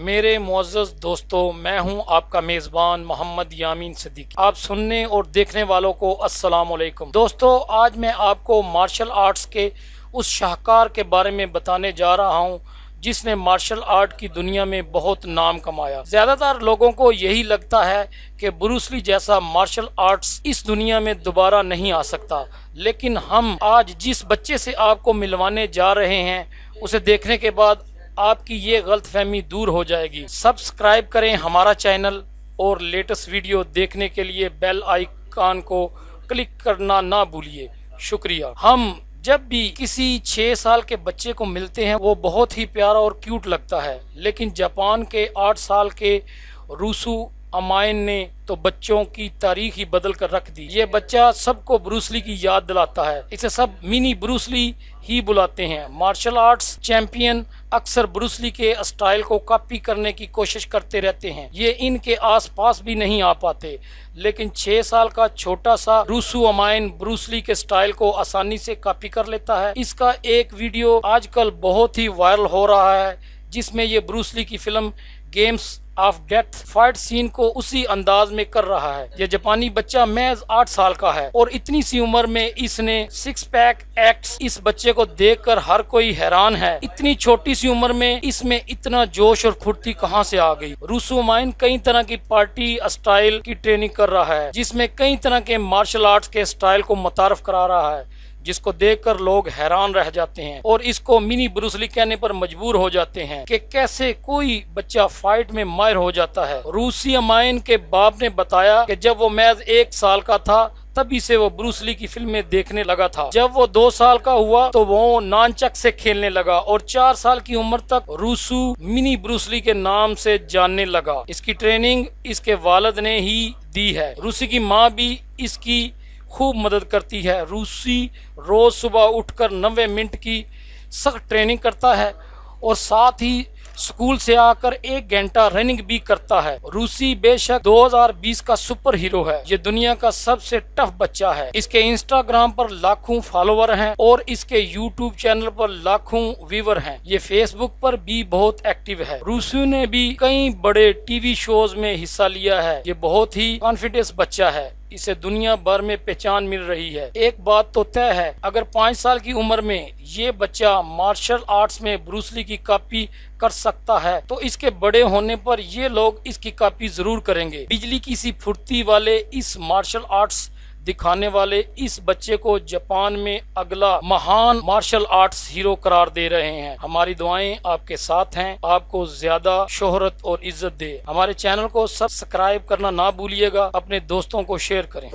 मेरे मुअज़्ज़ज़ दोस्तों, मैं हूं आपका मेज़बान मोहम्मद यामीन सिद्दीकी। आप सुनने और देखने वालों को अस्सलाम वालेकुम। दोस्तों, आज मैं आपको मार्शल आर्ट्स के उस शाहकार के बारे में बताने जा रहा हूं जिसने मार्शल आर्ट की दुनिया में बहुत नाम कमाया। ज़्यादातर लोगों को यही लगता है कि ब्रूस ली जैसा मार्शल आर्ट्स इस दुनिया में दोबारा नहीं आ सकता, लेकिन हम आज जिस बच्चे से आपको मिलवाने जा रहे हैं उसे देखने के बाद आपकी ये गलतफहमी दूर हो जाएगी। सब्सक्राइब करें हमारा चैनल और लेटेस्ट वीडियो देखने के लिए बेल आइकन को क्लिक करना ना भूलिए। शुक्रिया। हम जब भी किसी 6 साल के बच्चे को मिलते हैं वो बहुत ही प्यारा और क्यूट लगता है, लेकिन जापान के 8 साल के रूसू अमाइन ने तो बच्चों की तारीख ही बदल कर रख दी। ये बच्चा सबको ब्रूस ली की याद दिलाता है। इसे सब मिनी ब्रूस ली ही बुलाते हैं। मार्शल आर्ट्स चैंपियन अक्सर ब्रूस ली के स्टाइल को कॉपी करने की कोशिश करते रहते हैं। ये इनके आसपास भी नहीं आ पाते, लेकिन 6 साल का छोटा सा रूसू अमाइन ब्रूस ली के स्टाइल को आसानी से कॉपी कर लेता है। इसका एक वीडियो आजकल बहुत ही वायरल हो रहा है जिसमें ये ब्रूस ली की film games of death fight scene को उसी अंदाज में कर रहा है। यह जापानी बच्चा महज 8 साल का है और इतनी सी उम्र में इसने 6 पैक एक्ट्स। इस बच्चे को देखकर हर कोई हैरान है, इतनी छोटी सी उम्र में इसमें इतना जोश और फुर्ती कहां से आ गई। रूसू माइन कई तरह की पार्टी स्टाइल की ट्रेनिंग कर रहा है, जिसमें कई तरह के मार्शल आर्ट्स के स्टाइल को मुतारफ करा रहा है, जिसको देखकर लोग हैरान रह जाते हैं और इसको मिनी ब्रूस ली कहने पर मजबूर हो जाते हैं कि कैसे कोई बच्चा फाइट में माहिर हो जाता है। रूसी अमाइन के बाप ने बताया कि जब वो महज 1 साल का था तभी से वो ब्रूस ली की फिल्में देखने लगा था। जब वो 2 साल का हुआ तो वो नानचक से खेलने लगा और 4 साल की उम्र तक रूसू मिनी ब्रूस ली के नाम से जानने लगा। इसकी ट्रेनिंग इसके वालिद ने ही दी है। रूसी की माँ भी इसकी खूब मदद करती है। रूसी रोज सुबह उठकर 90 मिनट की सख्त ट्रेनिंग करता है और साथ ही स्कूल से आकर 1 घंटा रनिंग भी करता है। रूसी बेशक 2020 का सुपर हीरो है। ये दुनिया का सबसे टफ बच्चा है। इसके इंस्टाग्राम पर लाखों फॉलोवर हैं और इसके यूट्यूब चैनल पर लाखों व्यूवर हैं। ये फेसबुक पर भी बहुत एक्टिव है। रूसी ने भी कई बड़े टीवी शोज में हिस्सा लिया है। ये बहुत ही कॉन्फिडेंस बच्चा है। इसे दुनिया भर में पहचान मिल रही है। एक बात तो तय है, अगर 5 साल की उम्र में ये बच्चा मार्शल आर्ट्स में ब्रूस ली की कॉपी कर सकता है तो इसके बड़े होने पर ये लोग इसकी कॉपी जरूर करेंगे। बिजली की सी फुर्ती वाले इस मार्शल आर्ट्स दिखाने वाले इस बच्चे को जापान में अगला महान मार्शल आर्ट्स हीरो करार दे रहे हैं। हमारी दुआएं आपके साथ हैं, आपको ज्यादा शोहरत और इज्जत दे। हमारे चैनल को सब्सक्राइब करना ना भूलिएगा, अपने दोस्तों को शेयर करें।